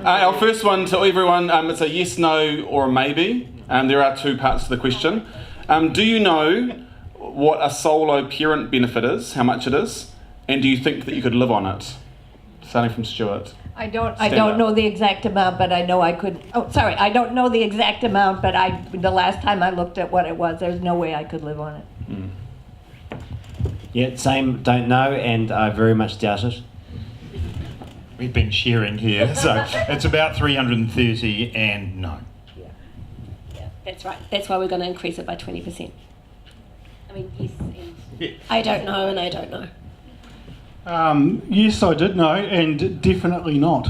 Our first one to everyone, it's a yes, no, or a maybe. There are two parts to the question. Do you know what a solo parent benefit is, how much it is, and do you think that you could live on it? Starting from Stuart. I don't know the exact amount, but I know I could. Oh, sorry, I don't know the exact amount, but the last time I looked at what it was, there's no way I could live on it. Yeah, same, don't know, and I very much doubt it. We've been sharing here, so it's about 330 and no. Yeah, that's right. That's why we're going to increase it by 20%. I mean, yes, and Yeah. I don't know and I don't know. Yes, I did know, and definitely not.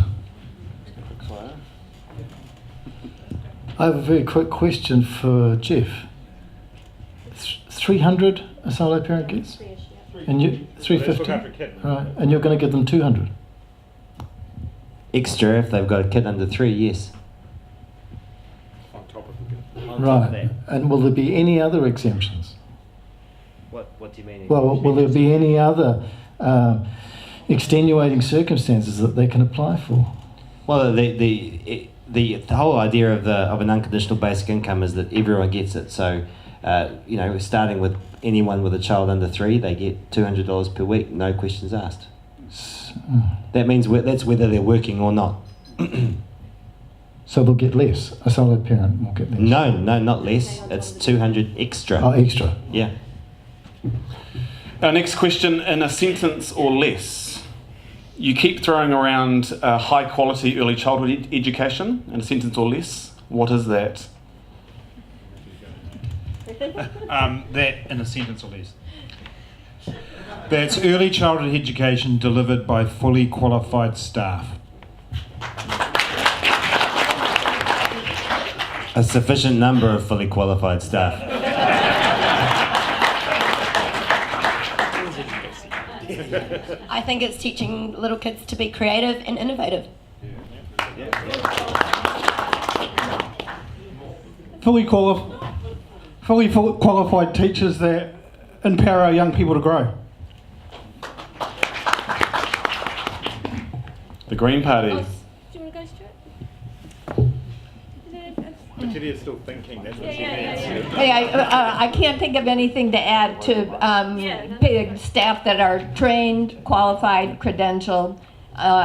I have a very quick question for Jeff. 300 a solo parent gets? And you 350? Right, and you're going to give them 200? Extra if they've got a kid under 3, yes. On top of the good. Right, and will there be any other exemptions? What do you mean? Well, will there be any other extenuating circumstances that they can apply for? Well, the whole idea of an unconditional basic income is that everyone gets it. So, starting with anyone with a child under 3, they get $200 per week, no questions asked. That means that's whether they're working or not. So they'll get less. A solo parent will get less. No, not less. It's 200 extra. Oh, extra. Yeah. Our next question, in a sentence or less. You keep throwing around high quality early childhood education in a sentence or less. What is that? That in a sentence or less. That's early childhood education delivered by fully qualified staff. A sufficient number of fully qualified staff. I think it's teaching little kids to be creative and innovative. Fully qualified teachers that empower our young people to grow. The Green Party. Do you want to go, Stuart? Victoria's still thinking, that's what she means. Hey, I can't think of anything to add to pay staff that are trained, qualified, credentialed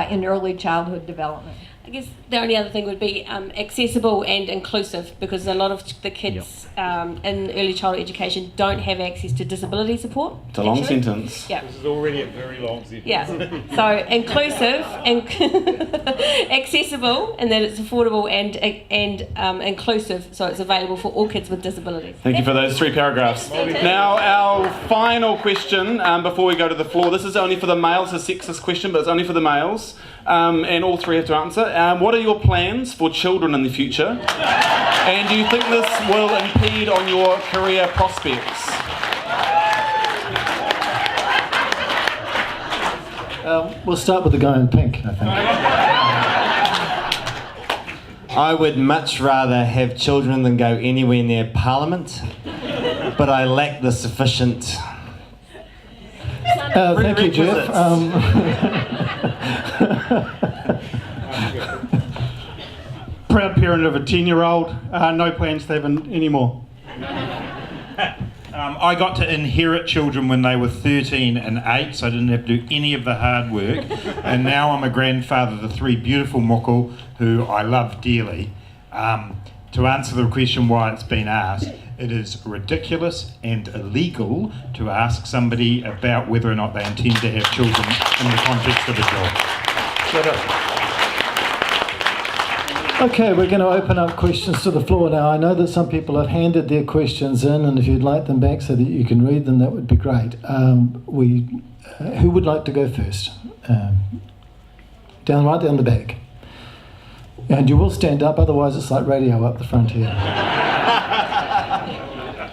in early childhood development. I guess the only other thing would be accessible and inclusive, because a lot of the kids in early childhood education don't have access to disability support. It's a long sentence. Yeah. This is already a very long sentence. Yeah. So inclusive and accessible, and that it's affordable and inclusive, so it's available for all kids with disabilities. Thank you for those 3 paragraphs. Now, our final question before we go to the floor. This is only for the males, it's a sexist question, but it's only for the males. And all 3 have to answer. What are your plans for children in the future? And do you think this will impede on your career prospects? We'll start with the guy in pink, I think. I would much rather have children than go anywhere near Parliament, but I lack the sufficient... Thank you, Jeff. Proud parent of a 10-year-old, no plans to have any more. I got to inherit children when they were 13 and 8, so I didn't have to do any of the hard work. And now I'm a grandfather to 3 beautiful moko who I love dearly. To answer the question why it's been asked, it is ridiculous and illegal to ask somebody about whether or not they intend to have children in the context of a job. Shut up. Okay, we're going to open up questions to the floor now. I know that some people have handed their questions in, and if you'd like them back so that you can read them, that would be great. Who would like to go first? Right down the back. And you will stand up, otherwise it's like radio up the front here.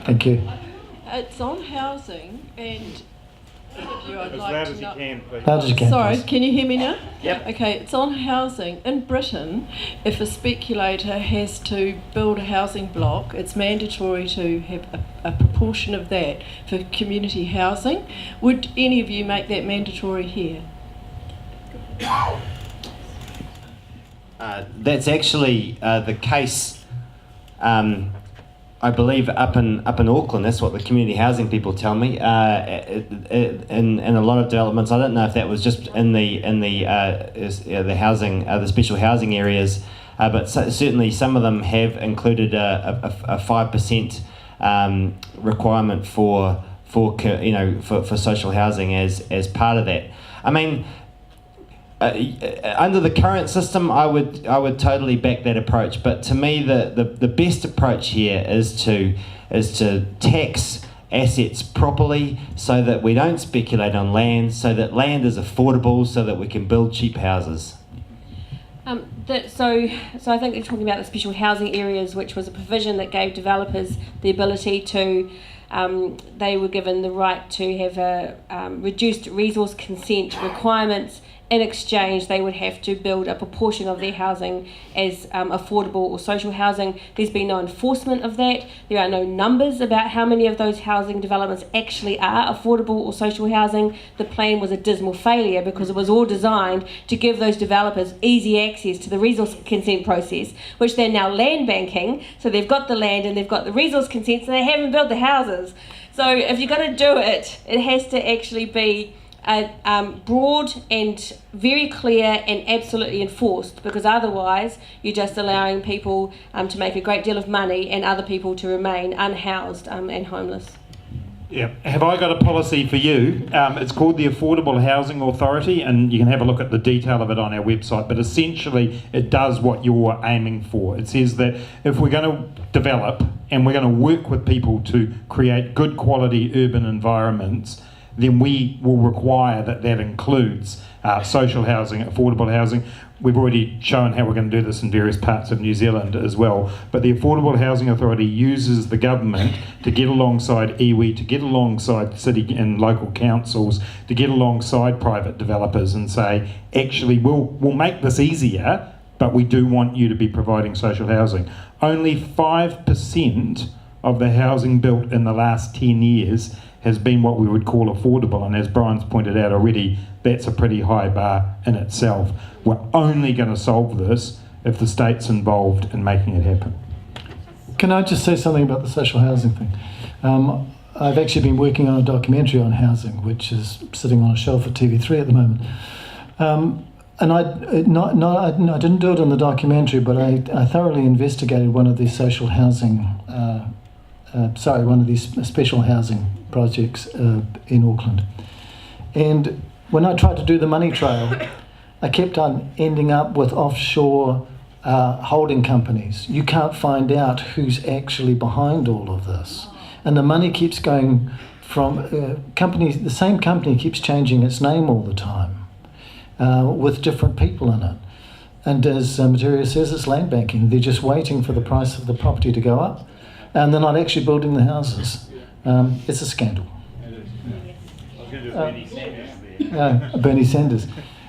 Thank you. It's on housing, and I'd like to know. Loud as you can, Sorry, please. can you hear me now? Yep. Okay, it's on housing. In Britain, if a speculator has to build a housing block, it's mandatory to have a proportion of that for community housing. Would any of you make that mandatory here? That's actually the case. I believe up in Auckland. That's what the community housing people tell me. In a lot of developments, I don't know if that was just in the housing, the special housing areas, but certainly some of them have included a 5% requirement for social housing as part of that. I mean, under the current system, I would totally back that approach. But to me, the best approach here is to tax assets properly, so that we don't speculate on land, so that land is affordable, so that we can build cheap houses. So I think they're talking about the special housing areas, which was a provision that gave developers the ability to. They were given the right to have a reduced resource consent requirements. In exchange, they would have to build a proportion of their housing as affordable or social housing. There's been no enforcement of that. There are no numbers about how many of those housing developments actually are affordable or social housing. The plan was a dismal failure because it was all designed to give those developers easy access to the resource consent process, which they're now land banking. So they've got the land and they've got the resource consents and they haven't built the houses. So if you're going to do it, it has to actually be broad and very clear and absolutely enforced, because otherwise you're just allowing people to make a great deal of money and other people to remain unhoused and homeless. Yeah. Have I got a policy for you? It's called the Affordable Housing Authority, and you can have a look at the detail of it on our website, but essentially it does what you're aiming for. It says that if we're going to develop and we're going to work with people to create good quality urban environments, then we will require that includes social housing, affordable housing. We've already shown how we're going to do this in various parts of New Zealand as well. But the Affordable Housing Authority uses the government to get alongside iwi, to get alongside city and local councils, to get alongside private developers and say, actually, we'll make this easier, but we do want you to be providing social housing. Only 5% of the housing built in the last 10 years has been what we would call affordable, and as Bryan's pointed out already, that's a pretty high bar in itself. We're only going to solve this if the state's involved in making it happen. Can I just say something about the social housing thing? I've actually been working on a documentary on housing, which is sitting on a shelf at TV3 at the moment. And I didn't do it in the documentary, but I thoroughly investigated one of these social housing, one of these special housing projects in Auckland. And when I tried to do the money trail, I kept on ending up with offshore holding companies. You can't find out who's actually behind all of this. And the money keeps going from companies, the same company keeps changing its name all the time with different people in it. And as Materia says, it's land banking. They're just waiting for the price of the property to go up, and they're not actually building the houses. It's a scandal. Bernie Sanders.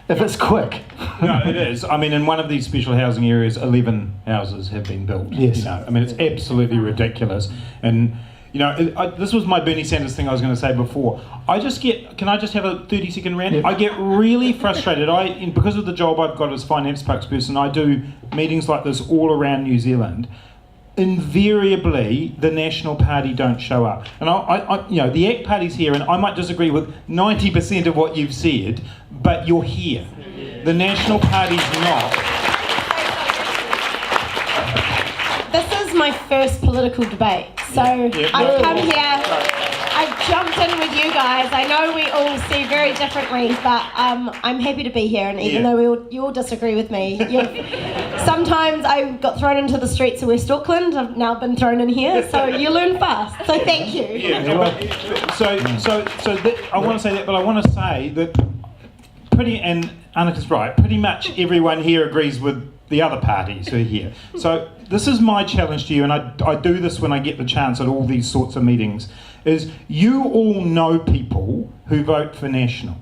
If it's quick. No, it is. I mean, in one of these special housing areas, 11 houses have been built. Yes. You know, I mean, it's absolutely ridiculous. And, you know, this was my Bernie Sanders thing I was going to say before. Can I just have a 30-second rant? Yep. I get really frustrated. Because of the job I've got as finance spokesperson, I do meetings like this all around New Zealand. Invariably, the National Party don't show up. And the ACT Party's here, and I might disagree with 90% of what you've said, but you're here. The National Party's not. This is my first political debate, so I've come here. I've jumped in with you guys. I know we all see very differently, but I'm happy to be here. And even though you all disagree with me, sometimes I got thrown into the streets of West Auckland. I've now been thrown in here, so you learn fast. So thank you. I want to say that, but I want to say that and Annika's right, pretty much everyone here agrees with the other parties who are here. So this is my challenge to you, and I do this when I get the chance at all these sorts of meetings, is you all know people who vote for National.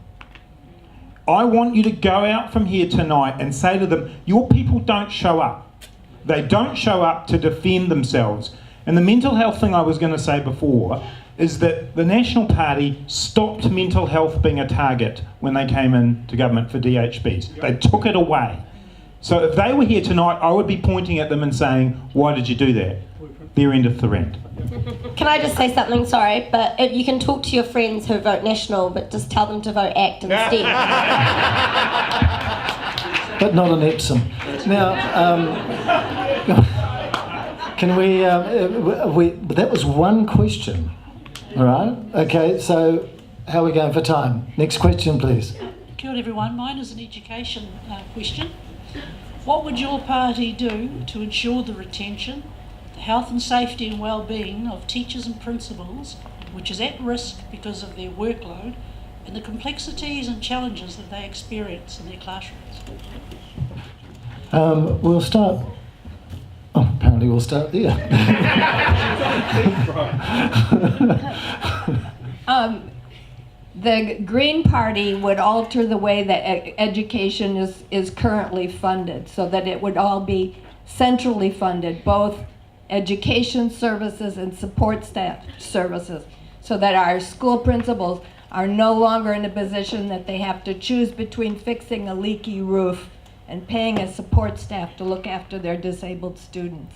I want you to go out from here tonight and say to them, your people don't show up. They don't show up to defend themselves. And the mental health thing I was going to say before is that the National Party stopped mental health being a target when they came into government for DHBs. They took it away. So if they were here tonight, I would be pointing at them and saying, why did you do that? Their end of the rant. Can I just say something? Sorry, but if you can talk to your friends who vote National, but just tell them to vote ACT instead. But not an Epsom. Now, can we, that was one question, all right? Okay, so how are we going for time? Next question, please. Kia ora everyone, mine is an education question. What would your party do to ensure the retention, the health and safety and well-being of teachers and principals, which is at risk because of their workload and the complexities and challenges that they experience in their classrooms? We'll start. Oh, apparently we'll start there. The Green Party would alter the way that education is currently funded so that it would all be centrally funded, both education services and support staff services, so that our school principals are no longer in a position that they have to choose between fixing a leaky roof and paying a support staff to look after their disabled students.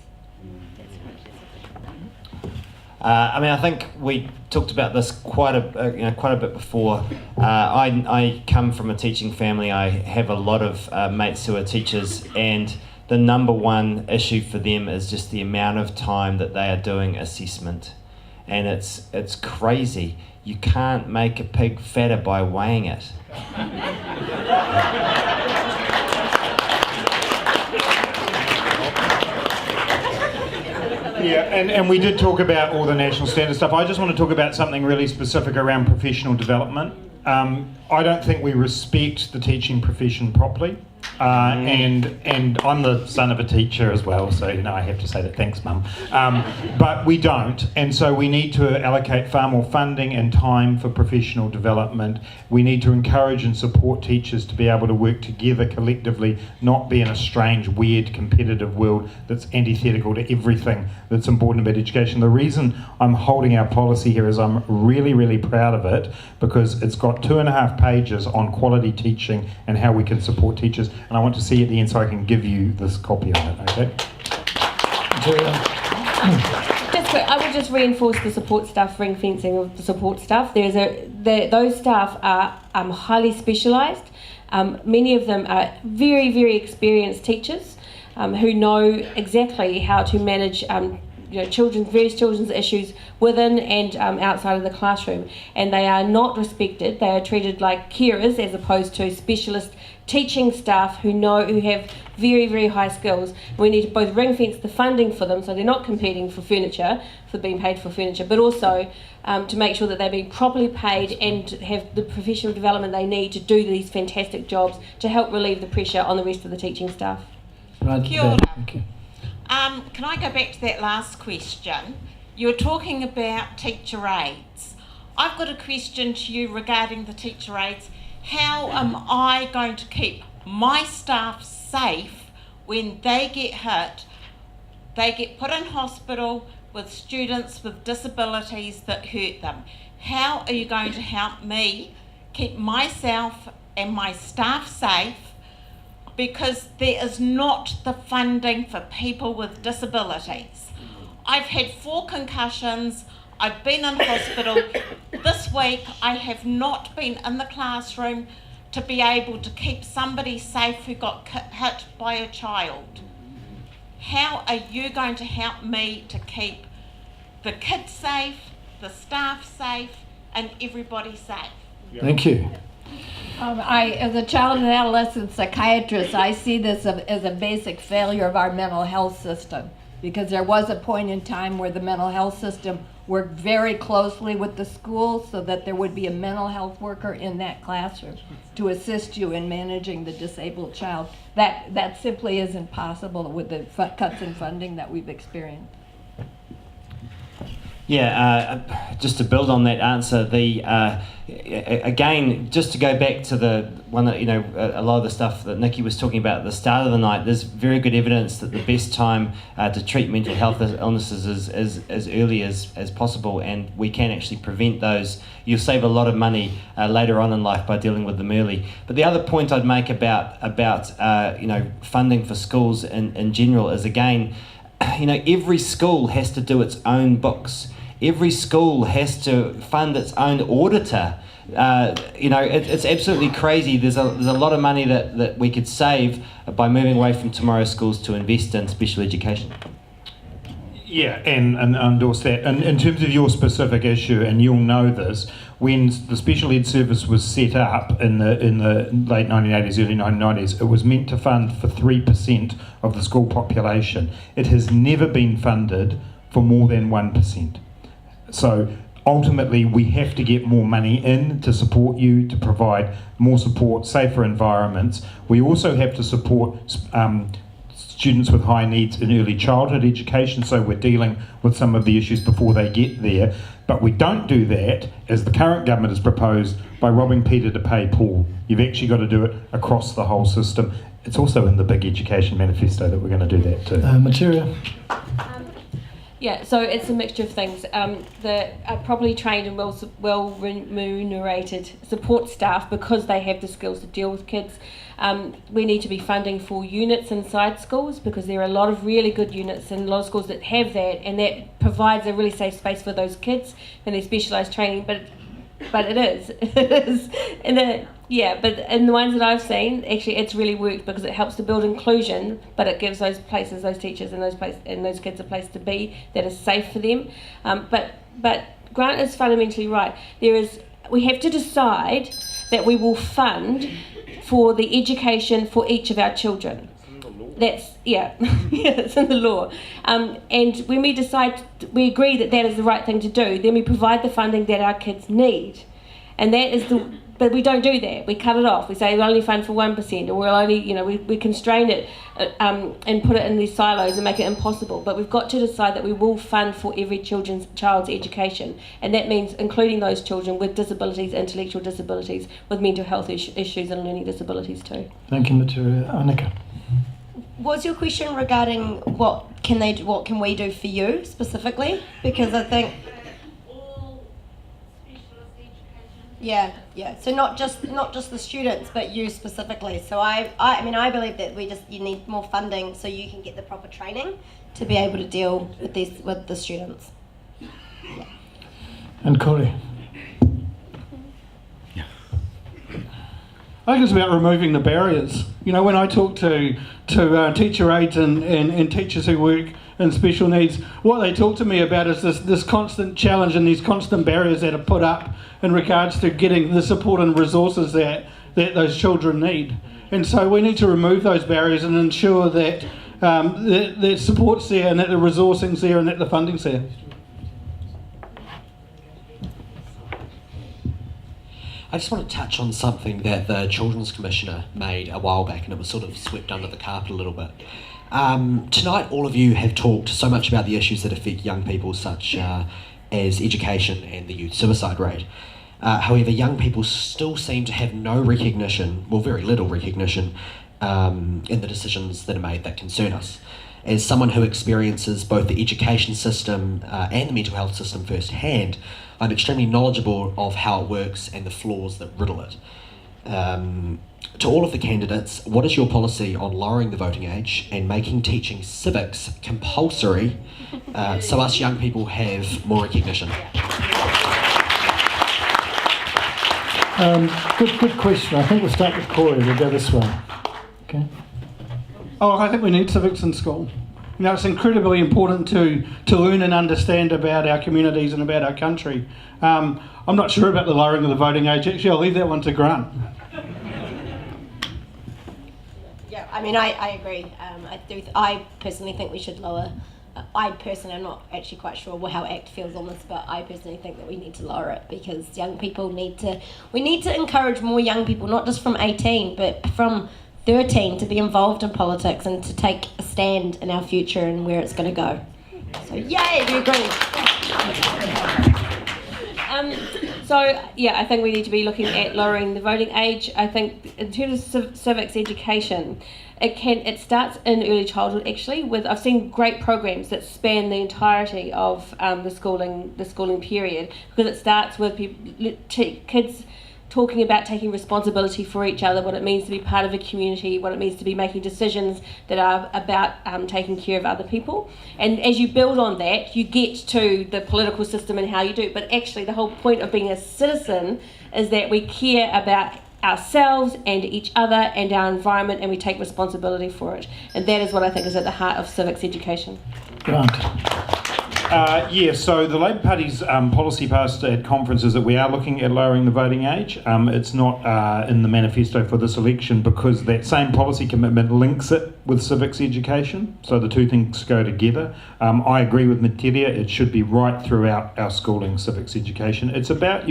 I think we talked about this quite a bit before. I come from a teaching family. I have a lot of mates who are teachers, and the number one issue for them is just the amount of time that they are doing assessment, and it's crazy. You can't make a pig fatter by weighing it. Yeah, and we did talk about all the national standard stuff. I just want to talk about something really specific around professional development. I don't think we respect the teaching profession properly. And I'm the son of a teacher as well, so I have to say that. Thanks, Mum. But we don't, and so we need to allocate far more funding and time for professional development. We need to encourage and support teachers to be able to work together collectively, not be in a strange, weird, competitive world that's antithetical to everything that's important about education. The reason I'm holding our policy here is I'm really, really proud of it, because it's got 2.5 pages on quality teaching and how we can support teachers. And I want to see at the end so I can give you this copy on it, okay? I would just reinforce the support staff, ring fencing of the support staff. Those staff are highly specialised. Many of them are very, very experienced teachers who know exactly how to manage various children's issues within and outside of the classroom, and they are not respected. They are treated like carers as opposed to specialist teaching staff who have very, very high skills. We need to both ring fence the funding for them so they're not competing for being paid for furniture, but also to make sure that they're being properly paid and have the professional development they need to do these fantastic jobs to help relieve the pressure on the rest of the teaching staff. Right. Kia ora. Thank you. Can I go back to that last question? You were talking about teacher aides. I've got a question to you regarding the teacher aides. How am I going to keep my staff safe when they get hit? They get put in hospital with students with disabilities that hurt them. How are you going to help me keep myself and my staff safe? Because there is not the funding for people with disabilities. I've had 4 concussions, I've been in hospital. This week I have not been in the classroom to be able to keep somebody safe who got hit by a child. How are you going to help me to keep the kids safe, the staff safe, and everybody safe? Thank you. As a child and adolescent psychiatrist, I see this as a basic failure of our mental health system, because there was a point in time where the mental health system worked very closely with the schools so that there would be a mental health worker in that classroom to assist you in managing the disabled child. That simply isn't possible with the cuts in funding that we've experienced. Yeah, just to build on that answer, again, just to go back to the one that, a lot of the stuff that Nikki was talking about at the start of the night, there's very good evidence that the best time to treat mental health illnesses is as early as possible, and we can actually prevent those. You'll save a lot of money later on in life by dealing with them early. But the other point I'd make about funding for schools in general is, again, every school has to do its own books. Every school has to fund its own auditor. It's absolutely crazy. There's a lot of money that we could save by moving away from tomorrow's schools to invest in special education. Yeah, and endorse that. And in terms of your specific issue, and you'll know this, when the special ed service was set up in the late 1980s, early 1990s, it was meant to fund for 3% of the school population. It has never been funded for more than 1%. So ultimately, we have to get more money in to support you, to provide more support, safer environments. We also have to support students with high needs in early childhood education, so we're dealing with some of the issues before they get there. But we don't do that, as the current government has proposed, by robbing Peter to pay Paul. You've actually got to do it across the whole system. It's also in the big education manifesto that we're going to do that too. Material. Yeah, so it's a mixture of things. The properly trained and well remunerated support staff, because they have the skills to deal with kids. We need to be funding for units inside schools, because there are a lot of really good units and a lot of schools that have that, and that provides a really safe space for those kids and their specialised training. But it is, but in the ones that I've seen, actually it's really worked, because it helps to build inclusion, but it gives those places, those teachers and those kids a place to be that is safe for them. But Grant is fundamentally right. We have to decide that we will fund for the education for each of our children. It's in the law. And when we decide, we agree that is the right thing to do, then we provide the funding that our kids need. And but we don't do that. We cut it off. We say we only fund for 1%, or we'll only, we constrain it and put it in these silos and make it impossible. But we've got to decide that we will fund for every child's education. And that means including those children with disabilities, intellectual disabilities, with mental health issues and learning disabilities too. Thank you, Materia. Annika. Was your question regarding what can we do for you specifically? Because I think yeah. So not just the students, but you specifically. So I believe that you need more funding so you can get the proper training to be able to deal with the students. Yeah. And Corey. I think it's about removing the barriers. When I talk to teacher aides and teachers who work in special needs, what they talk to me about is this constant challenge and these constant barriers that are put up in regards to getting the support and resources that those children need. And so we need to remove those barriers and ensure that the support's there, and that the resourcing's there, and that the funding's there. I just want to touch on something that the Children's Commissioner made a while back, and it was sort of swept under the carpet a little bit. Tonight, all of you have talked so much about the issues that affect young people, such as education and the youth suicide rate. However, young people still seem to have no recognition, well, very little recognition, in the decisions that are made that concern us. As someone who experiences both the education system and the mental health system firsthand, I'm extremely knowledgeable of how it works and the flaws that riddle it. To all of the candidates, what is your policy on lowering the voting age and making teaching civics compulsory so us young people have more recognition? Good question. I think we'll start with Corey. We'll go this way. Okay. Oh, I think we need civics in school. It's incredibly important to learn and understand about our communities and about our country. I'm not sure about the lowering of the voting age. Actually, I'll leave that one to Grant. Yeah, I agree. I personally think we should lower. I'm not actually quite sure how ACT feels on this, but I personally think that we need to lower it, because young people we need to encourage more young people, not just from 18, but from 13, to be involved in politics and to take a stand in our future and where it's going to go. So yay, we agree. So, yeah, I think we need to be looking at lowering the voting age. I think in terms of civics education, it starts in early childhood actually. I've seen great programs that span the entirety of the schooling period, because it starts with kids talking about taking responsibility for each other, what it means to be part of a community, what it means to be making decisions that are about taking care of other people. And as you build on that, you get to the political system and how you do. But actually the whole point of being a citizen is that we care about ourselves and each other and our environment, and we take responsibility for it. And that is what I think is at the heart of civics education. Grant. So the Labor Party's policy passed at conferences that we are looking at lowering the voting age. It's not in the manifesto for this election because that same policy commitment links it with civics education, so the two things go together. I agree with Materia, it should be right throughout our schooling civics education. It's about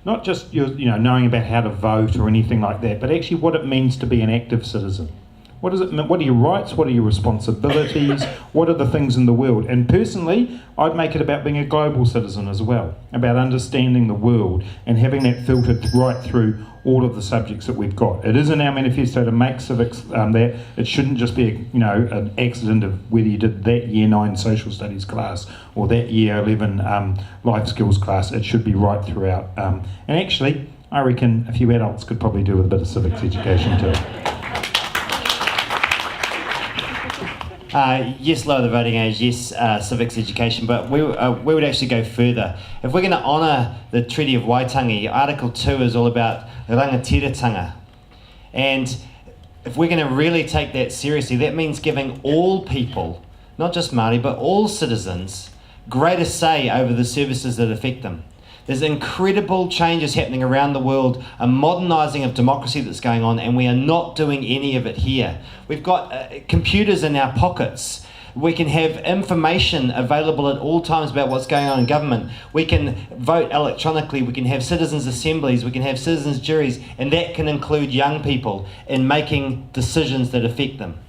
not just knowing about how to vote or anything like that, but actually what it means to be an active citizen. What does it mean? What are your rights? What are your responsibilities? What are the things in the world? And personally, I'd make it about being a global citizen as well, about understanding the world and having that filtered right through all of the subjects that we've got. It is in our manifesto to make civics that it shouldn't just be an accident of whether you did that year 9 social studies class or that year 11 life skills class. It should be right throughout. And actually, I reckon a few adults could probably do with a bit of civics education too. Yes, lower the voting age, yes, civics education, but we would actually go further. If we're going to honour the Treaty of Waitangi, Article 2 is all about rangatiratanga. And if we're going to really take that seriously, that means giving all people, not just Māori, but all citizens, greater say over the services that affect them. There's incredible changes happening around the world, a modernising of democracy that's going on, and we are not doing any of it here. We've got computers in our pockets. We can have information available at all times about what's going on in government. We can vote electronically. We can have citizens' assemblies. We can have citizens' juries, and that can include young people in making decisions that affect them.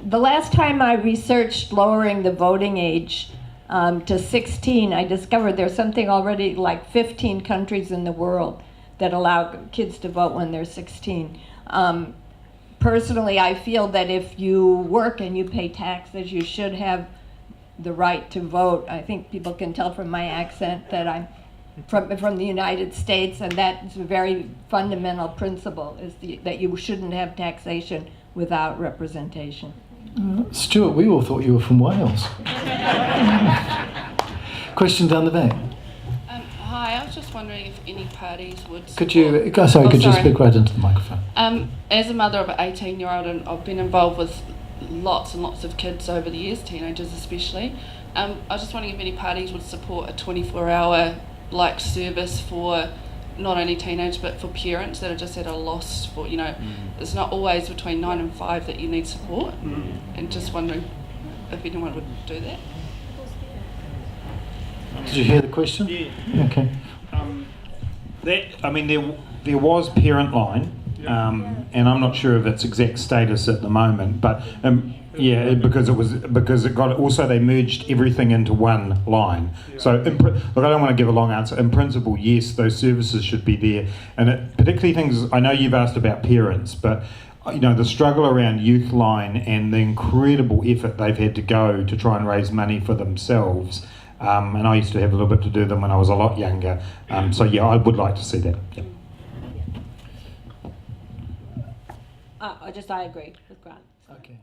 The last time I researched lowering the voting age to 16, I discovered there's something already like 15 countries in the world that allow kids to vote when they're 16. Personally, I feel that if you work and you pay taxes, you should have the right to vote. I think people can tell from my accent that I'm from the United States, and that's a very fundamental principle, is that you shouldn't have taxation without representation. Stuart, we all thought you were from Wales. Question down the back. Hi, I was just wondering if any parties would support... Could you speak right into the microphone? As a mother of an 18-year-old, and I've been involved with lots and lots of kids over the years, teenagers especially, I was just wondering if any parties would support a 24-hour service for not only teenagers but for parents that are just at a loss for, it's not always between 9 and 5 that you need support, and just wondering if anyone would do that. Did you hear the question? Yeah. Okay. There was Parent Line, and I'm not sure of its exact status at the moment, but because it got also they merged everything into one line. So look, I don't want to give a long answer. In principle, yes, those services should be there, and particularly things I know you've asked about parents, but the struggle around Youth Line and the incredible effort they've had to go to try and raise money for themselves. And I used to have a little bit to do with them when I was a lot younger. I would like to see that. Yeah. I agree with Grant. Okay.